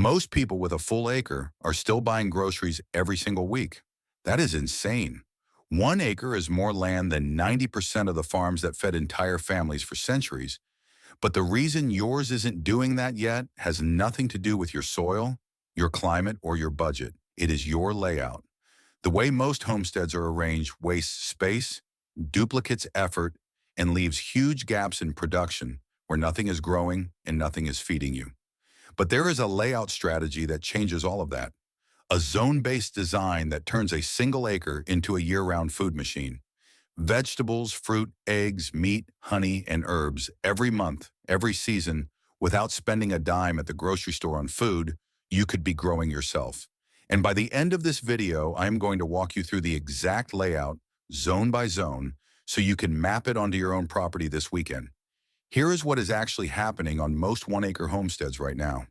Most people with a full acre are still buying groceries every single week. That is insane. 1 acre is more land than 90% of the farms that fed entire families for centuries. But the reason yours isn't doing that yet has nothing to do with your soil, your climate, or your budget. It is your layout. The way most homesteads are arranged wastes space, duplicates effort, and leaves huge gaps in production where nothing is growing and nothing is feeding you. But there is a layout strategy that changes all of that. A zone-based design that turns a single acre into a year-round food machine. Vegetables, fruit, eggs, meat, honey, and herbs every month, every season, without spending a dime at the grocery store on food you could be growing yourself. And by the end of this video, I am going to walk you through the exact layout, zone by zone, so you can map it onto your own property this weekend. Here is what is actually happening on most 1 acre homesteads right now.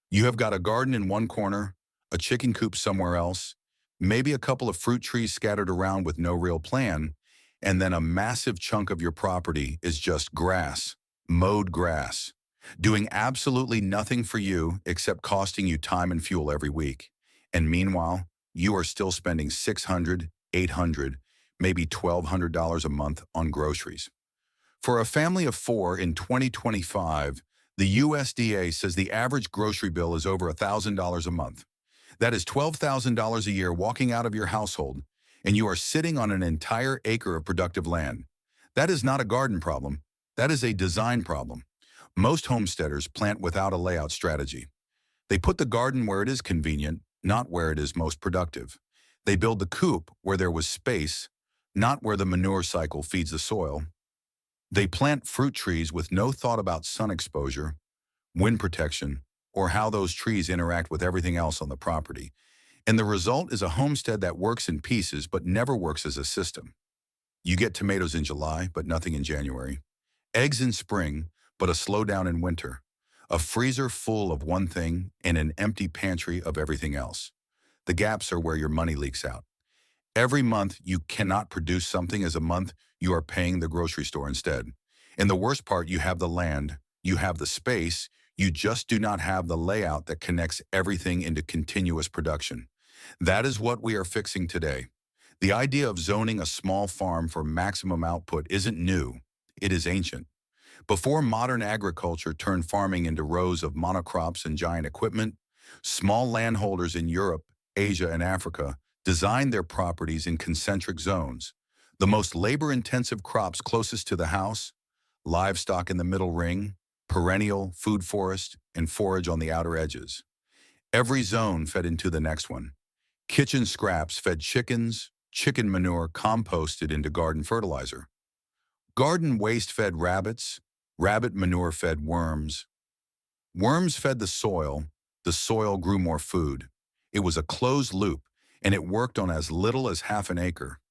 You have got a garden in one corner, a chicken coop somewhere else, maybe a couple of fruit trees scattered around with no real plan, and then a massive chunk of your property is just grass, mowed grass, doing absolutely nothing for you except costing you time and fuel every week. And meanwhile, you are still spending $600, $800, maybe $1,200 a month on groceries. For a family of four in 2025, the USDA says the average grocery bill is over $1,000 a month. That is $12,000 a year walking out of your household, and you are sitting on an entire acre of productive land. That is not a garden problem. That is a design problem. Most homesteaders plant without a layout strategy. They put the garden where it is convenient, not where it is most productive. They build the coop where there was space, not where the manure cycle feeds the soil. They plant fruit trees with no thought about sun exposure, wind protection, or how those trees interact with everything else on the property. And the result is a homestead that works in pieces but never works as a system. You get tomatoes in July, but nothing in January. Eggs in spring, but a slowdown in winter. A freezer full of one thing and an empty pantry of everything else. The gaps are where your money leaks out. Every month you cannot produce something as a month you are paying the grocery store instead. And the worst part, you have the land, you have the space, you just do not have the layout that connects everything into continuous production. That is what we are fixing today. The idea of zoning a small farm for maximum output isn't new, it is ancient. Before modern agriculture turned farming into rows of monocrops and giant equipment, small landholders in Europe, Asia, and Africa designed their properties in concentric zones. The most labor-intensive crops closest to the house, livestock in the middle ring, perennial food forest, and forage on the outer edges. Every zone fed into the next one. Kitchen scraps fed chickens, chicken manure composted into garden fertilizer. Garden waste fed rabbits, rabbit manure fed worms. Worms fed the soil grew more food. It was a closed loop, and it worked on as little as half an acre.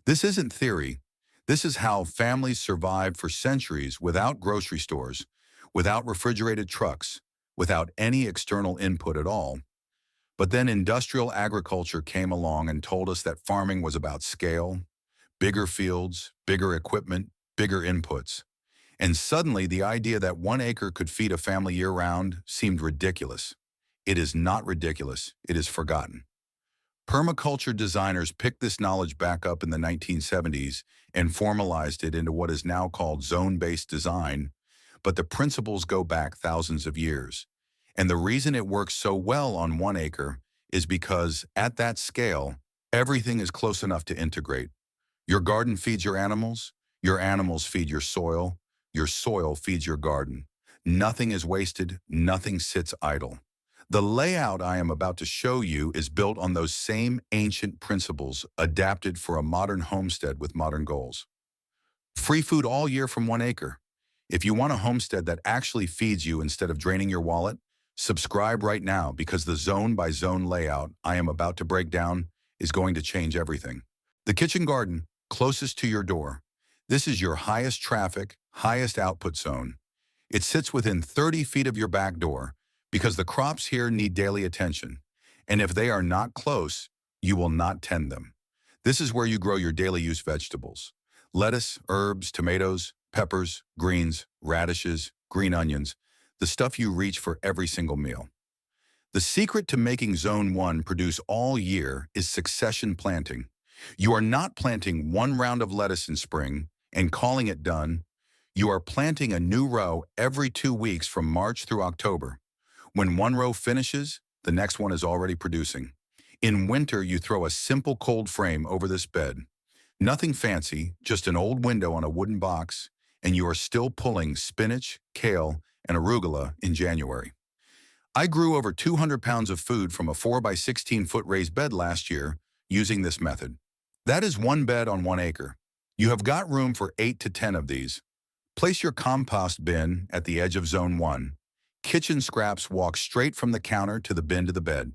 This isn't theory. This is how families survived for centuries without grocery stores, without refrigerated trucks, without any external input at all. But then industrial agriculture came along and told us that farming was about scale, bigger fields, bigger equipment, bigger inputs. And suddenly the idea that 1 acre could feed a family year-round seemed ridiculous. It is not ridiculous, it is forgotten. Permaculture designers picked this knowledge back up in the 1970s and formalized it into what is now called zone-based design, but the principles go back thousands of years. And the reason it works so well on 1 acre is because, at that scale, everything is close enough to integrate. Your garden feeds your animals feed your soil feeds your garden. Nothing is wasted, nothing sits idle. The layout I am about to show you is built on those same ancient principles adapted for a modern homestead with modern goals. Free food all year from 1 acre. If you want a homestead that actually feeds you instead of draining your wallet, subscribe right now because the zone-by-zone layout I am about to break down is going to change everything. The kitchen garden, closest to your door. This is your highest traffic, highest output zone. It sits within 30 feet of your back door because the crops here need daily attention. And if they are not close, you will not tend them. This is where you grow your daily use vegetables. Lettuce, herbs, tomatoes, peppers, greens, radishes, green onions, the stuff you reach for every single meal. The secret to making Zone 1 produce all year is succession planting. You are not planting one round of lettuce in spring and calling it done. You are planting a new row every 2 weeks from March through October. When one row finishes, the next one is already producing. In winter, you throw a simple cold frame over this bed. Nothing fancy, just an old window on a wooden box, and you are still pulling spinach, kale, and arugula in January. I grew over 200 pounds of food from a 4 by 16-foot raised bed last year using this method. That is one bed on 1 acre. You have got room for 8 to 10 of these. Place your compost bin at the edge of Zone 1. Kitchen scraps walk straight from the counter to the bin to the bed.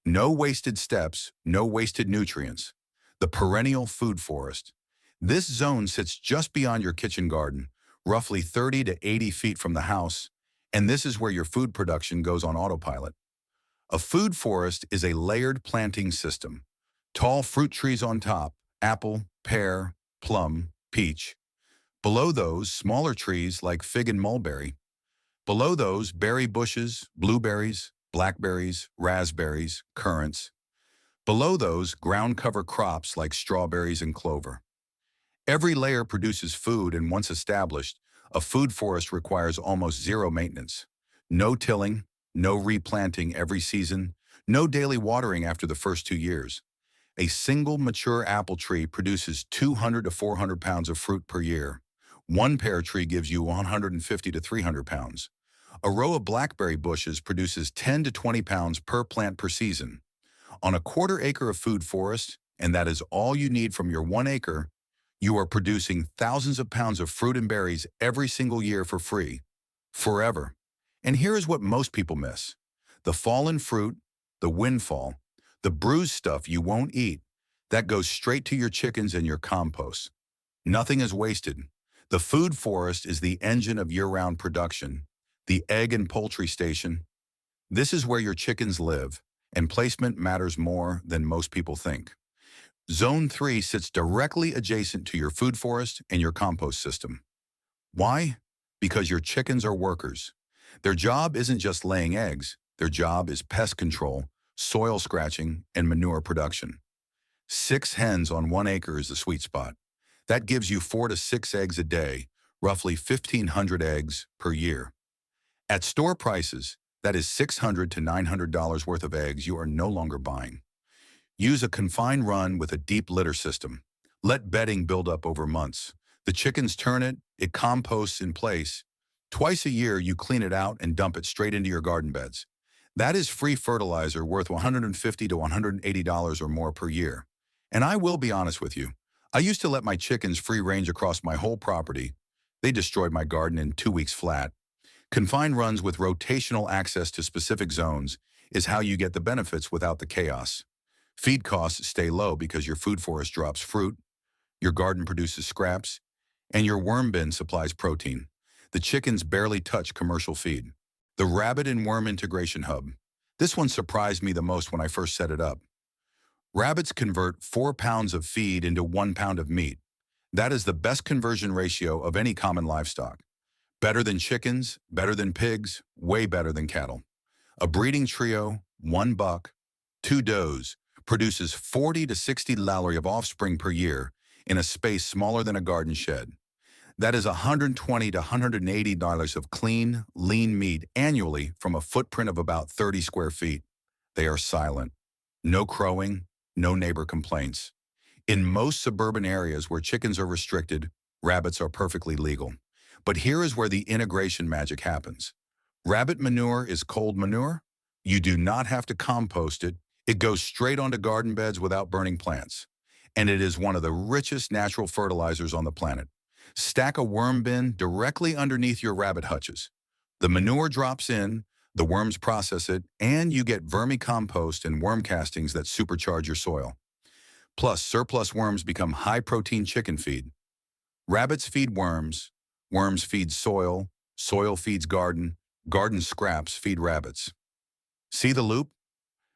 No wasted steps, no wasted nutrients. The perennial food forest. This zone sits just beyond your kitchen garden, roughly 30 to 80 feet from the house, and this is where your food production goes on autopilot. A food forest is a layered planting system. Tall fruit trees on top, apple, pear, plum, peach. Below those, smaller trees like fig and mulberry. Below those, berry bushes, blueberries, blackberries, raspberries, currants. Below those, ground cover crops like strawberries and clover. Every layer produces food, and once established, a food forest requires almost zero maintenance. No tilling, no replanting every season, no daily watering after the first 2 years. A single mature apple tree produces 200 to 400 pounds of fruit per year. One pear tree gives you 150 to 300 pounds. A row of blackberry bushes produces 10 to 20 pounds per plant per season. On a 1/4 acre of food forest, and that is all you need from your 1 acre, you are producing thousands of pounds of fruit and berries every single year for free, forever. And here is what most people miss. The fallen fruit, the windfall, the bruised stuff you won't eat, that goes straight to your chickens and your compost. Nothing is wasted. The food forest is the engine of year-round production, the egg and poultry station. This is where your chickens live, and placement matters more than most people think. Zone 3 sits directly adjacent to your food forest and your compost system. Why? Because your chickens are workers. Their job isn't just laying eggs. Their job is pest control, soil scratching, and manure production. 6 hens on 1 acre is the sweet spot. That gives you 4 to 6 eggs a day, roughly 1,500 eggs per year. At store prices, that is $600 to $900 worth of eggs you are no longer buying. Use a confined run with a deep litter system. Let bedding build up over months. The chickens turn it, it composts in place. Twice a year, you clean it out and dump it straight into your garden beds. That is free fertilizer worth $150 to $180 or more per year. And I will be honest with you, I used to let my chickens free range across my whole property. They destroyed my garden in 2 weeks flat. Confined runs with rotational access to specific zones is how you get the benefits without the chaos. Feed costs stay low because your food forest drops fruit, your garden produces scraps, and your worm bin supplies protein. The chickens barely touch commercial feed. The rabbit and worm integration hub. This one surprised me the most when I first set it up. Rabbits convert 4 pounds of feed into 1 pound of meat. That is the best conversion ratio of any common livestock. Better than chickens, better than pigs, way better than cattle. A breeding trio, 1 buck, 2 does, produces 40 to 60 lallary of offspring per year in a space smaller than a garden shed. That is $120 to $180 of clean, lean meat annually from a footprint of about 30 square feet. They are silent. No crowing, no neighbor complaints. In most suburban areas where chickens are restricted, rabbits are perfectly legal. But here is where the integration magic happens. Rabbit manure is cold manure. You do not have to compost it. It goes straight onto garden beds without burning plants. And it is one of the richest natural fertilizers on the planet. Stack a worm bin directly underneath your rabbit hutches. The manure drops in, the worms process it, and you get vermicompost and worm castings that supercharge your soil. Plus, surplus worms become high-protein chicken feed. Rabbits feed worms, worms feed soil, soil feeds garden, garden scraps feed rabbits. See the loop?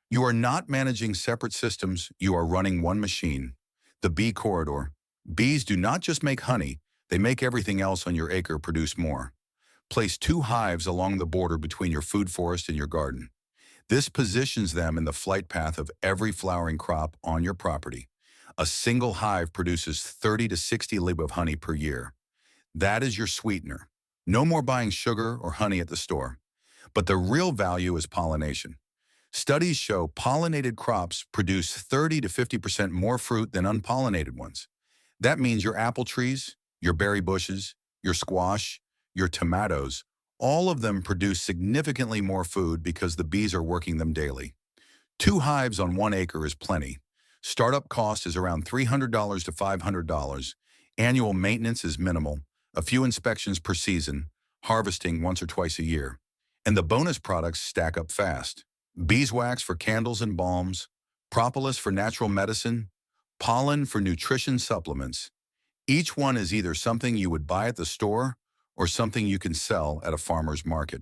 You are not managing separate systems, you are running one machine. The bee corridor. Bees do not just make honey, they make everything else on your acre produce more. Place 2 hives along the border between your food forest and your garden. This positions them in the flight path of every flowering crop on your property. A single hive produces 30 to 60 lib of honey per year. That is your sweetener. No more buying sugar or honey at the store. But the real value is pollination. Studies show pollinated crops produce 30 to 50% more fruit than unpollinated ones. That means your apple trees, your berry bushes, your squash, your tomatoes, all of them produce significantly more food because the bees are working them daily. 2 hives on 1 acre is plenty. Startup cost is around $300 to $500. Annual maintenance is minimal, a few inspections per season, harvesting once or twice a year. And the bonus products stack up fast. Beeswax for candles and balms, propolis for natural medicine, pollen for nutrition supplements. Each one is either something you would buy at the store or something you can sell at a farmer's market.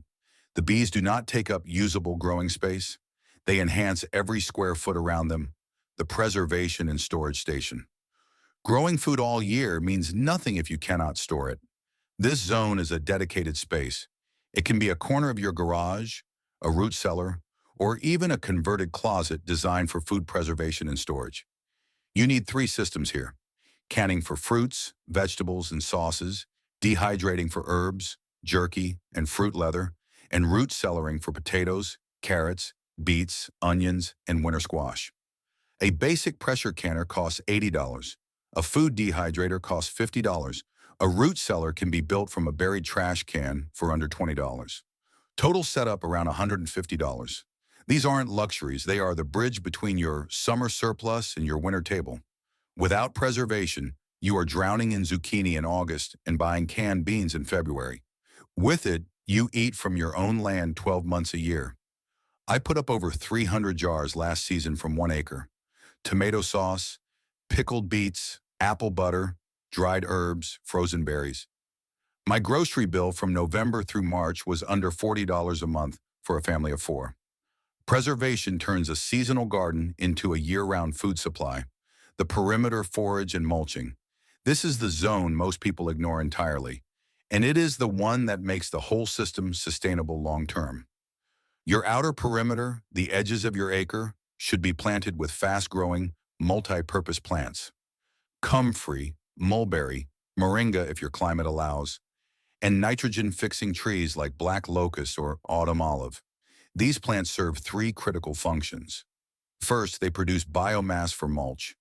The bees do not take up usable growing space. They enhance every square foot around them, the preservation and storage station. Growing food all year means nothing if you cannot store it. This zone is a dedicated space. It can be a corner of your garage, a root cellar, or even a converted closet designed for food preservation and storage. You need 3 systems here: canning for fruits, vegetables, and sauces, dehydrating for herbs, jerky, and fruit leather, and root cellaring for potatoes, carrots, beets, onions, and winter squash. A basic pressure canner costs $80. A food dehydrator costs $50. A root cellar can be built from a buried trash can for under $20. Total setup around $150. These aren't luxuries, they are the bridge between your summer surplus and your winter table. Without preservation, you are drowning in zucchini in August and buying canned beans in February. With it, you eat from your own land 12 months a year. I put up over 300 jars last season from 1 acre. Tomato sauce, pickled beets, apple butter, dried herbs, frozen berries. My grocery bill from November through March was under $40 a month for a family of 4. Preservation turns a seasonal garden into a year-round food supply. The perimeter forage and mulching. This is the zone most people ignore entirely, and it is the one that makes the whole system sustainable long-term. Your outer perimeter, the edges of your acre, should be planted with fast-growing, multi-purpose plants. Comfrey, mulberry, moringa if your climate allows, and nitrogen-fixing trees like black locust or autumn olive. These plants serve 3 critical functions. First, they produce biomass for mulch.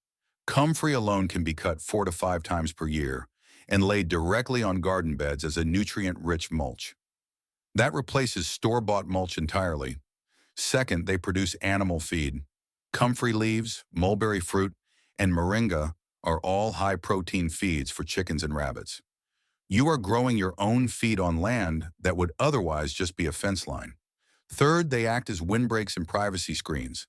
Comfrey alone can be cut 4 to 5 times per year and laid directly on garden beds as a nutrient-rich mulch. That replaces store-bought mulch entirely. Second, they produce animal feed. Comfrey leaves, mulberry fruit, and moringa are all high-protein feeds for chickens and rabbits. You are growing your own feed on land that would otherwise just be a fence line. Third, they act as windbreaks and privacy screens.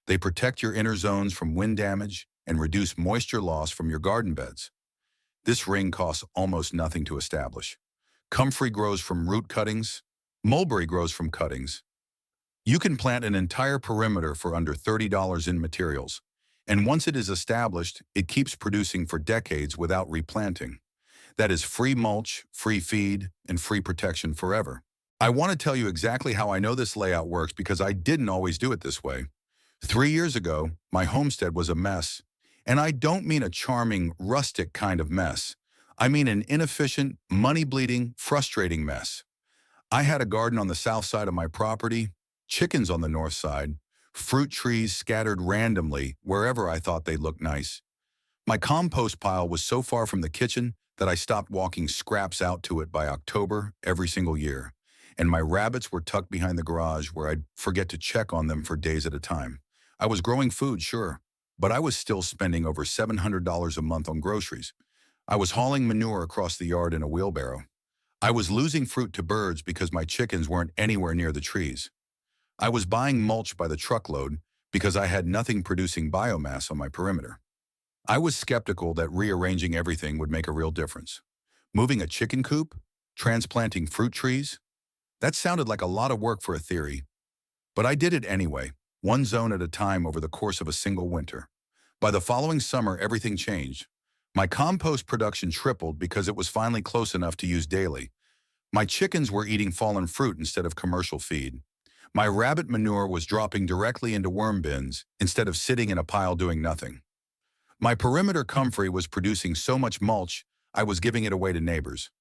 They protect your inner zones from wind damage and reduce moisture loss from your garden beds. This ring costs almost nothing to establish. Comfrey grows from root cuttings. Mulberry grows from cuttings. You can plant an entire perimeter for under $30 in materials, and once it is established, it keeps producing for decades without replanting. That is free mulch, free feed, and free protection forever. I want to tell you exactly how I know this layout works because I didn't always do it this way. 3 years ago, my homestead was a mess. And I don't mean a charming, rustic kind of mess. I mean an inefficient, money-bleeding, frustrating mess. I had a garden on the south side of my property, chickens on the north side, fruit trees scattered randomly wherever I thought they looked nice. My compost pile was so far from the kitchen that I stopped walking scraps out to it by October every single year. And my rabbits were tucked behind the garage where I'd forget to check on them for days at a time. I was growing food, sure, but I was still spending over $700 a month on groceries. I was hauling manure across the yard in a wheelbarrow. I was losing fruit to birds because my chickens weren't anywhere near the trees. I was buying mulch by the truckload because I had nothing producing biomass on my perimeter. I was skeptical that rearranging everything would make a real difference. Moving a chicken coop? Transplanting fruit trees? That sounded like a lot of work for a theory. But I did it anyway, one zone at a time over the course of a single winter. By the following summer, everything changed. My compost production tripled because it was finally close enough to use daily. My chickens were eating fallen fruit instead of commercial feed. My rabbit manure was dropping directly into worm bins instead of sitting in a pile doing nothing. My perimeter comfrey was producing so much mulch, I was giving it away to neighbors.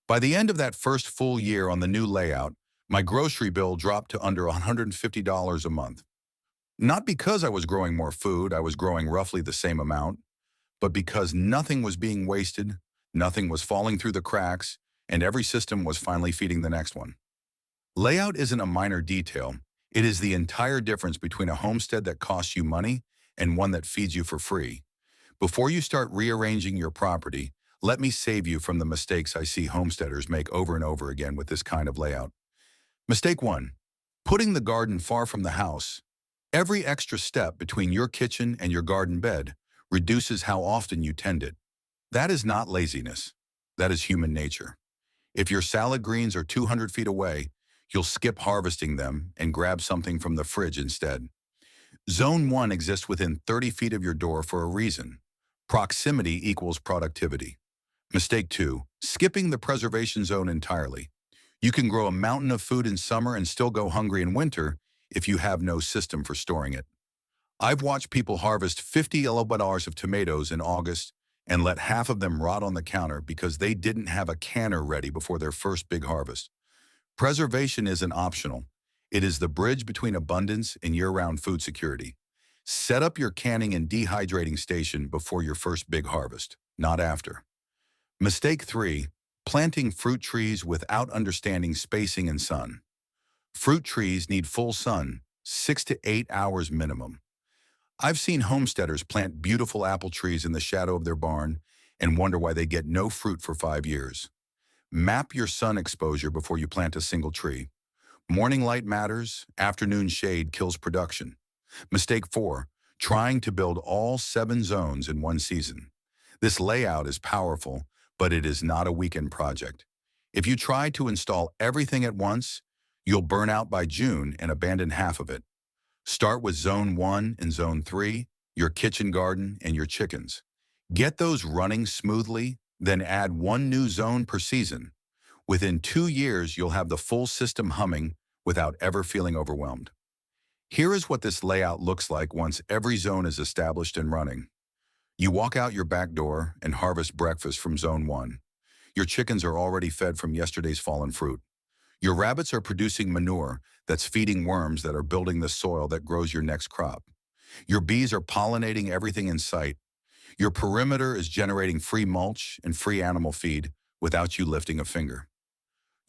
By the end of that first full year on the new layout, my grocery bill dropped to under $150 a month. Not because I was growing more food, I was growing roughly the same amount, but because nothing was being wasted, nothing was falling through the cracks, and every system was finally feeding the next one. Layout isn't a minor detail. It is the entire difference between a homestead that costs you money and one that feeds you for free. Before you start rearranging your property, let me save you from the mistakes I see homesteaders make over and over again with this kind of layout. Mistake 1. Putting the garden far from the house. Every extra step between your kitchen and your garden bed reduces how often you tend it. That is not laziness. That is human nature. If your salad greens are 200 feet away, you'll skip harvesting them and grab something from the fridge instead. Zone 1 exists within 30 feet of your door for a reason. Proximity equals productivity. Mistake 2. Skipping the preservation zone entirely. You can grow a mountain of food in summer and still go hungry in winter if you have no system for storing it. I've watched people harvest 50 kilograms of tomatoes in August and let half of them rot on the counter because they didn't have a canner ready before their first big harvest. Preservation isn't optional. It is the bridge between abundance and year-round food security. Set up your canning and dehydrating station before your first big harvest, not after. Mistake 3. Planting fruit trees without understanding spacing and sun. Fruit trees need full sun, 6 to 8 hours minimum. I've seen homesteaders plant beautiful apple trees in the shadow of their barn and wonder why they get no fruit for 5 years. Map your sun exposure before you plant a single tree. Morning light matters, afternoon shade kills production. Mistake 4. Trying to build all 7 zones in one season. This layout is powerful, but it is not a weekend project. If you try to install everything at once, you'll burn out by June and abandon half of it. Start with Zone 1 and Zone 3, your kitchen garden and your chickens. Get those running smoothly, then add 1 new zone per season. Within 2 years, you'll have the full system humming without ever feeling overwhelmed. Here is what this layout looks like once every zone is established and running. You walk out your back door and harvest breakfast from Zone 1. Your chickens are already fed from yesterday's fallen fruit. Your rabbits are producing manure that's feeding worms that are building the soil that grows your next crop. Your bees are pollinating everything in sight. Your perimeter is generating free mulch and free animal feed without you lifting a finger.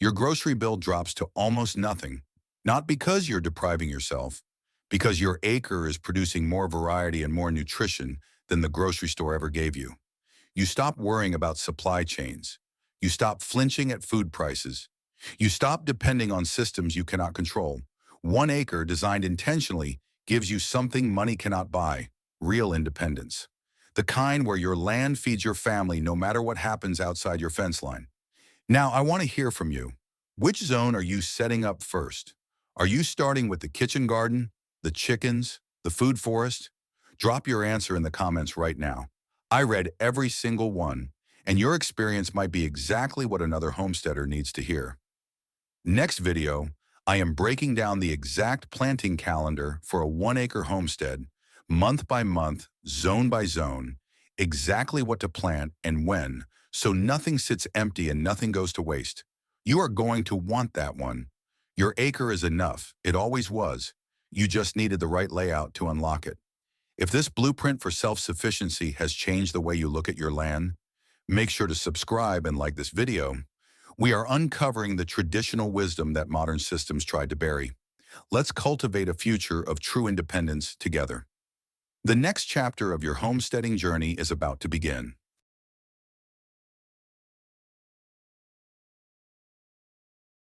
Your grocery bill drops to almost nothing, not because you're depriving yourself, because your acre is producing more variety and more nutrition than the grocery store ever gave you. You stop worrying about supply chains. You stop flinching at food prices. You stop depending on systems you cannot control. 1 acre designed intentionally gives you something money cannot buy: real independence. The kind where your land feeds your family no matter what happens outside your fence line. Now, I want to hear from you. Which zone are you setting up first? Are you starting with the kitchen garden, the chickens, the food forest? Drop your answer in the comments right now. I read every single one, and your experience might be exactly what another homesteader needs to hear. Next video, I am breaking down the exact planting calendar for a 1 acre homestead, month by month, zone by zone, exactly what to plant and when, so nothing sits empty and nothing goes to waste. You are going to want that one. Your acre is enough. It always was. You just needed the right layout to unlock it. If this blueprint for self-sufficiency has changed the way you look at your land, make sure to subscribe and like this video. We are uncovering the traditional wisdom that modern systems tried to bury. Let's cultivate a future of true independence together. The next chapter of your homesteading journey is about to begin.